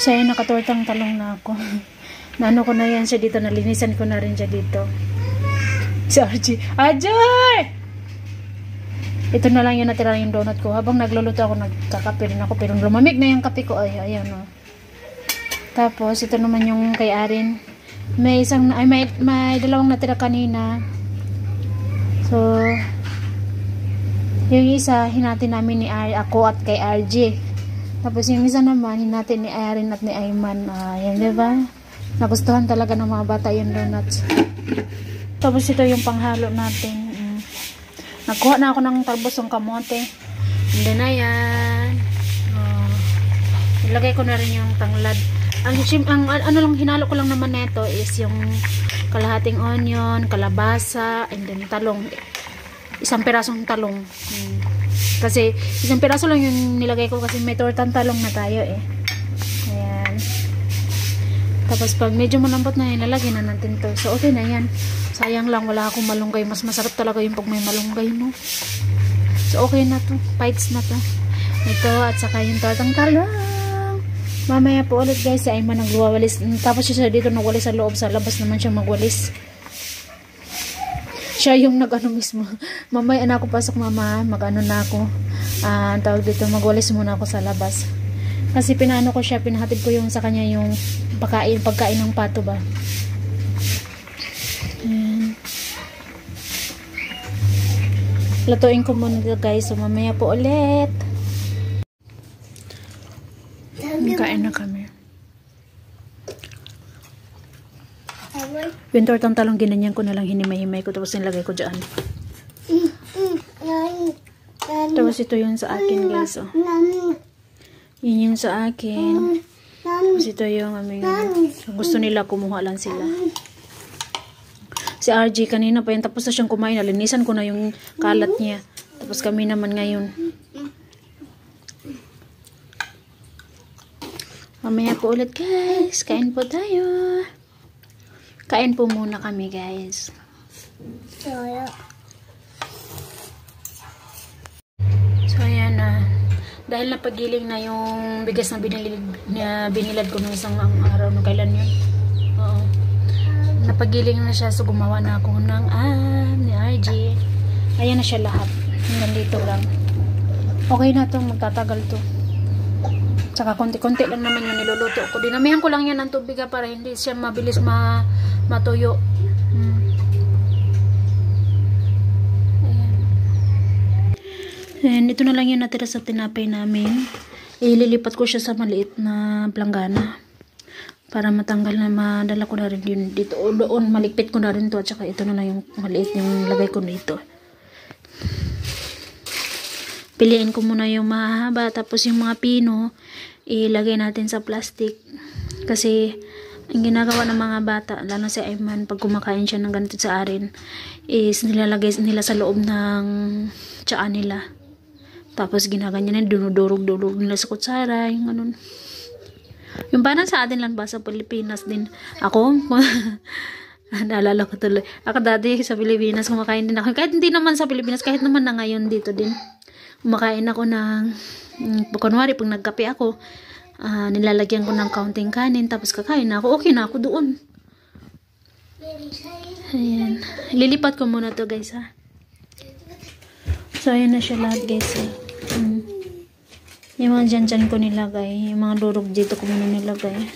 So, ayun, nakatortang talong na ako. Naano ko na yan siya dito. Nalinisan ko na rin siya dito. Si Archie. Ajoy! Ito na lang yung natira yung donut ko. Habang nagluluto ako, nagkakape rin ako. Pero lumamig na yung kape ko. Ay, ayan o. Tapos, ito naman yung kay Arin. May dalawang natira kanina. So, yung isa, hinati namin ni ako at kay RJ. Tapos yung isa naman, hinati ni Arin at ni Ayman. Yan, diba? Nagustuhan talaga ng mga bata yung donuts. Tapos ito yung panghalo natin. Nagkuha na ako ng talbos ng kamote. And then, ayan. Ilagay ko na rin yung tanglad. Ano lang, hinalo ko lang naman neto is yung kalahating onion, kalabasa, and then talong. Isang pirasong talong. Kasi isang piraso lang yung nilagay ko kasi may tortang talong na tayo eh. Ayan. Tapos pag medyo malambot na yan, lalagyan na natin to. So okay na yan. Sayang lang wala akong malunggay. Mas masarap talaga yung pag may malunggay, no? So okay na to. Bites na to. Ito at saka yung tortang talong. Mamaya po ulit guys, si Ayman nagwawalis. Tapos siya dito nagwalis sa loob. Sa labas naman siya magwalis. Siya yung nag-ano mismo. Mamaya na ako pasok mama. Mag-ano na ako. Tawag dito, magwalis muna ako sa labas. Kasi pinano ko siya, pinahatid ko yung sa kanya yung pagkain ng pato ba. Lutuin ko muna guys. So mamaya po ulit. Kain na kami. Yung tortang talong ginanyan ko na lang, hinimay-himay ko tapos nilagay ko dyan. Tapos ito yung sa akin guys. Oh. Yun yung sa akin. Tapos ito yung gusto nila, kumuha lang sila. Si RG kanina pa yan, tapos na siyang kumain. Nalinisan ko na yung kalat niya. Tapos kami naman ngayon. Mamaya po ulit guys. Kain po tayo. Kain po muna kami guys. So ayan na. Dahil napagiling na yung bigas na binilad ko ng isang araw. No, kailan yun? Oo. Napagiling na siya. So gumawa na ako ng ni RG. Ayan na siya lahat. Hanggang dito lang. Okay na to. Magtatagal to. Tsaka konti-konti lang naman yung niluluto ko. Dinamihan ko lang yan ng tubig para hindi siya mabilis matuyo. And ito na lang yung natira sa tinapay namin. Ililipat ko siya sa maliit na planggana. Para matanggal na, madala ko na rin yun dito. O doon, malikpit ko na rin to. At saka ito na lang yung maliit yung lagay ko dito. Piliin ko muna yung mahaba. Tapos yung mga pino, ilagay natin sa plastic. Kasi, ang ginagawa ng mga bata, lalo si Ayman, pag kumakain siya ng ganito sa Arin, is nilalagay nila sa loob ng tiyaan nila. Tapos ginaganyan na, dunudurog-durog nila sa kutsara, yung ganun. Yung parang sa atin lang ba, sa Pilipinas din. Ako, naalala ko tuloy. Ako dati sa Pilipinas, kumakain din ako. Kahit hindi naman sa Pilipinas, kahit naman na ngayon dito din. Kumakain ako ng, kunwari, pag nagkape ako, nilalagyan ko ng kaunting kanin, tapos kakain na ako. Okay na ako doon. Ayan. Lilipat ko muna to guys ha. So, ayan na siya lahat guys ha. Yung mga dyan ko nilagay. Yung mga durog dito ko muna nilagay.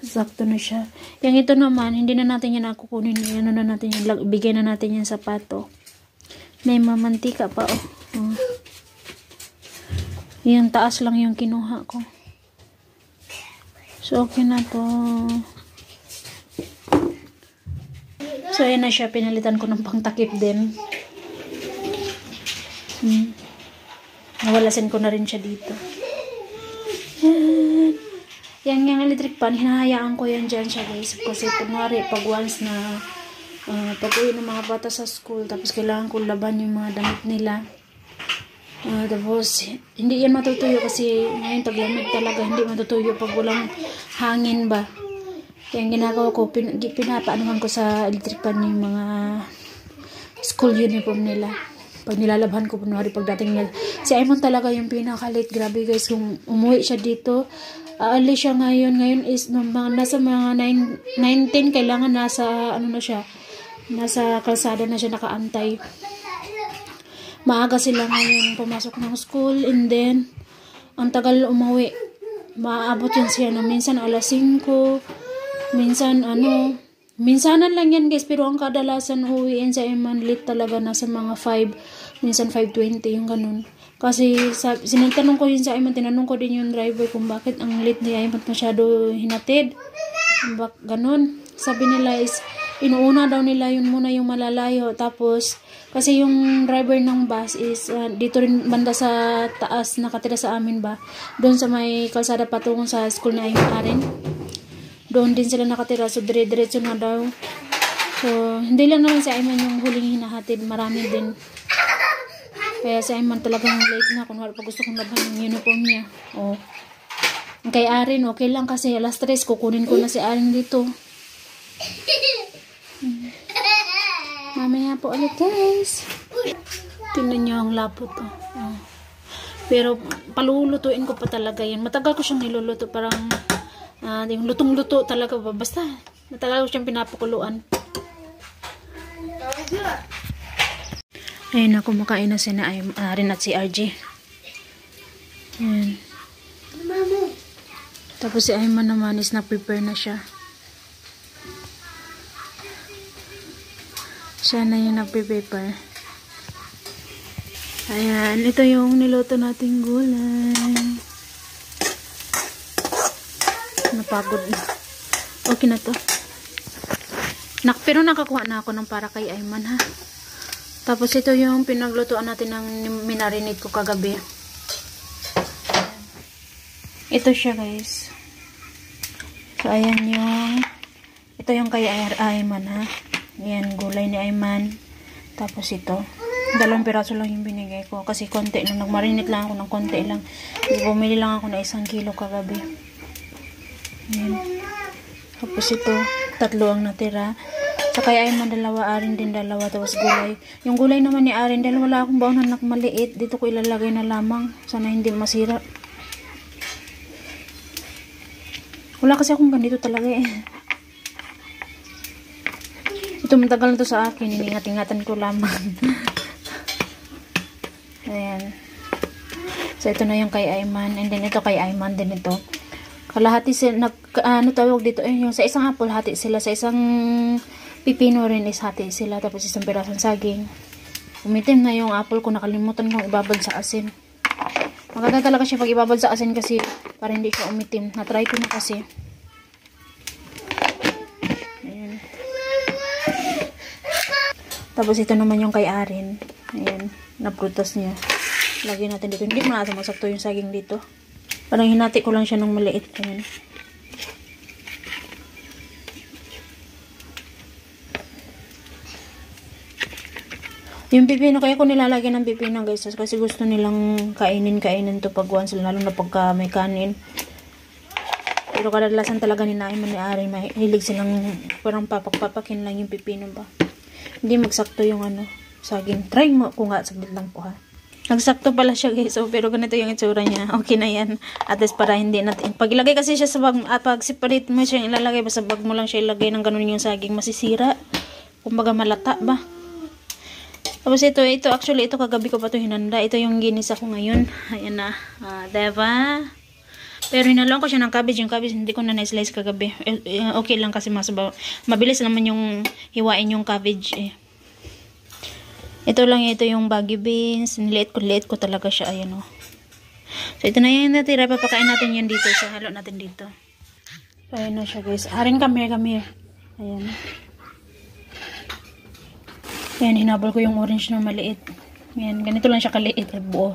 Sakto na siya. Yung ito naman, hindi na natin yan kukunin. Ano na natin yan. Bigay na natin yan sa pato. May mamantika pa oh. Yung taas lang yung kinuha ko. So, okay na to. So, ayan na siya. Pinalitan ko ng pangtakip din. Nawalasin ko na rin siya dito. Yan. Yung electric pan, hinahayaan ko yan dyan siya guys. Kasi kunwari, pag once na pag-uwi ng mga bata sa school, tapos kailangan ko laban yung mga damit nila. Tapos, hindi yan matutuyo kasi ngayon taglamig talaga, hindi matutuyo pag walang hangin ba. Kaya ginagawa ko, pinapaanuhan ko sa electric pan yung mga school uniform nila. Pag nilalabhan ko, kunwari pagdating niya, si Aimon talaga yung pinaka-late. Grabe guys, kung umuwi siya dito, aalis siya ngayon. Ngayon is nasa mga 9:10, kailangan nasa, ano na siya, nasa kalsada na siya nakaantay. Maaga sila ngayon pumasok ng school, and then, ang tagal umuwi. Maaabot yan siya na minsan alas 5, minsan minsanan lang yan guys, pero ang kadalasan uwiin sa Iman late talaga, nasa mga 5, minsan 5:20 yung ganun. Kasi sinatanong ko yun sa Iman, tinanong ko din yung driver kung bakit ang late ni Iman masyado hinatid. Ganun. Sabi nila is, inuuna daw nila yun muna yung malalayo. Tapos, kasi yung driver ng bus is dito rin banda sa taas, nakatira sa amin ba. Doon sa may kalsada patungong sa school na yung Aren. Doon din sila nakatira, so dire-diretso na daw. So, hindi lang naman si Ayman yung huling hinahatid, marami din. Kaya si Ayman talagang late na, kung wala pa gusto kong laban yung uniform niya. Oh. Kay Aren, okay lang kasi alas 3, kukunin ko na si Aren dito. Mamaya po ulit guys. Tingnan nyo ang lapot to. Oh. Pero palulutuin ko pa talaga yan. Matagal ko siyang niluluto, parang yung lutong-luto talaga ba? Basta, matagal ko siyang pinapakuluan. Ayun na, kumakain na sina Aren at si RJ. Ayan. Tapos si Ayman naman is na-prepare na siya. Siya na yung nag-prepare. Ayan, ito yung niluto nating gulay. Napagod na. Okay na to. Pero nakakuha na ako ng para kay Ayman ha. Tapos ito yung pinaglutuan natin ng minarinate ko kagabi. Ito siya guys. So ayan yung, ito yung kay Ayman ha. Ayan, gulay ni Ayman. Tapos ito. 2 piraso lang yung binigay ko. Kasi konti lang. Nagmarinate lang ako ng konti lang. Bumili lang ako na 1 kilo kagabi. Ayan. Tapos ito. 3 ang natira. Sa kay Ayman 2. Aren din 2. Tapos gulay. Yung gulay naman ni Aren, dahil wala akong baon na maliit, dito ko ilalagay na lamang. Sana hindi masira. Wala kasi akong ganito talaga eh. Ito matagal na to sa akin. Iningat-ingatan ko lamang. Ayan. So, ito na yung kay Ayman. And then, ito kay Ayman din ito. Kalahati sila, ano tawag dito, yung sa isang apple, hati sila. Sa isang pipino rin is hati sila. Tapos, isang pirasong saging. Umitim na yung apple ko. Nakalimutan kong ibabad sa asin. Maganda talaga siya pag ibabad sa asin kasi para hindi siya umitim. Na-try ko na kasi. Tapos ito naman yung kay Aren. Ayan, naprutas niya. Lagyan natin dito. Hindi mo natin masakto yung saging dito. Parang hinati ko lang siya ng maliit. Ayan. Yung pipino, kaya ko nilalagyan ng pipino guys. Kasi gusto nilang kainin to pag once. Lalo na pagka may kanin. Pero kadalasan talaga ni Ayman ni Aren. Mahilig silang parang papak-papakin lang yung pipino ba. Hindi magsakto yung saging. Try mo kung nga, saglit lang po ha. Nagsakto pala siya guys. So, pero ganito yung itsura niya. Okay na yan. At least para hindi natin. Pag ilagay kasi siya sa bag, pag separate mo siya ilalagay, basta bag mo lang siya ilagay ng ganun yung saging, masisira. Kumbaga malata ba. Tapos ito actually, ito kagabi ko pa ito hinanda. Ito yung ginisa ko ngayon. Ayan na. Diba? Pero hinalong ko siya ng cabbage. Yung cabbage hindi ko na na-slice kagabi. Okay lang kasi mabilis naman yung hiwain yung cabbage eh. Ito lang, ito yung baggy beans. Liit ko talaga siya. Ayan o. So ito na yung natira. Papakain natin yan dito. So halo natin dito. So ayan na siya guys. Aren, come here. Ayan. Ayan, hinabol ko yung orange na maliit. Ayan, ganito lang siya kaliit. Buo.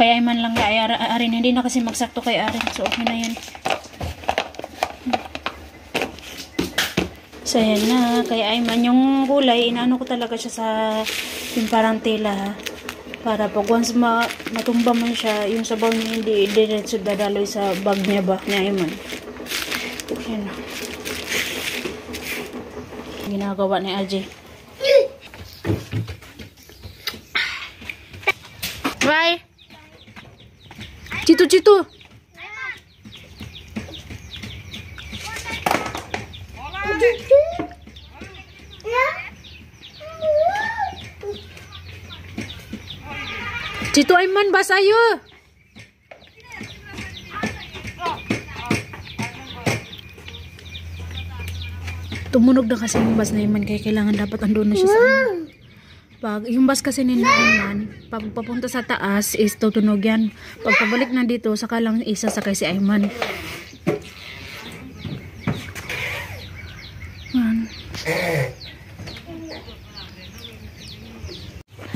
Kay Ayman lang kay Aren. Hindi na kasi magsakto kay Aren. So, okay na yan. So, yan na. Kay Ayman. Yung gulay, inaano ko talaga siya sa yung parang tela. Para pag once matumba man siya, yung sabaw niya hindi diretso dadaloy sa bag niya ba ni Ayman. Yan. ginagawa ni RJ. Bye! Chito, Chito! Chito Ayman, bas ayo! Tumunog na kasi yung bus na Ayman, kaya kailangan dapat andun na siya sa pag yung bus kasi ni Ayman, pag papunta sa taas is tutunog yan. Pag pabalik na dito, saka lang isa sakay si Ayman.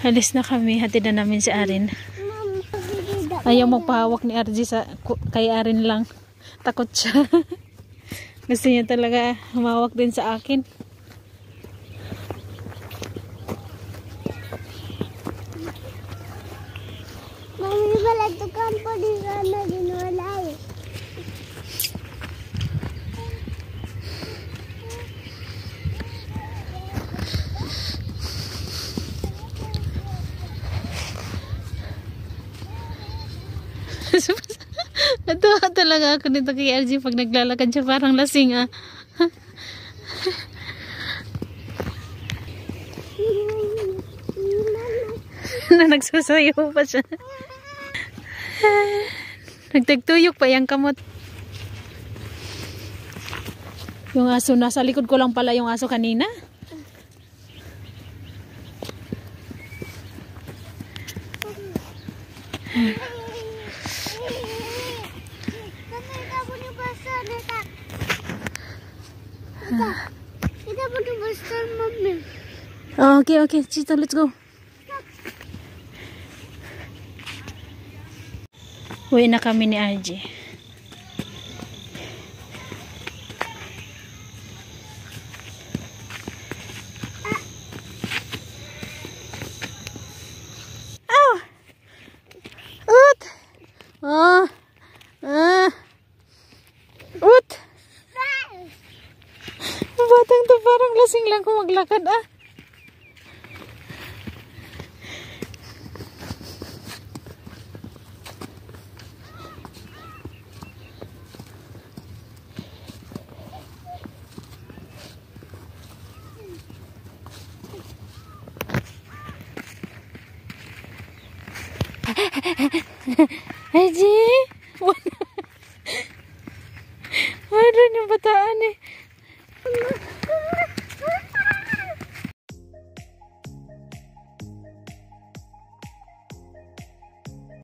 Halis na kami, hatid na namin si Arin. Ayaw magpahawak ni RJ sa kay Arin lang. Takot siya. Gusto niya talaga humawak din sa akin. Mami, wala ito kampo di sana ginulay. Natuwa talaga ako nito kay RJ pag naglalakad siya, parang lasing ah. Na nagsusayaw pa siya. Nagtagtuyok pa yung kamot. Yung aso, nasa likod ko lang pala yung aso kanina. Kita punya besar mami. Okay, okay, Chito, let's go. Uwi na kami ni RJ. Oh! Ut! Oh! Ut! Ang batang to parang lasing lang kung maglakad ah. RJ! Ano yung bata?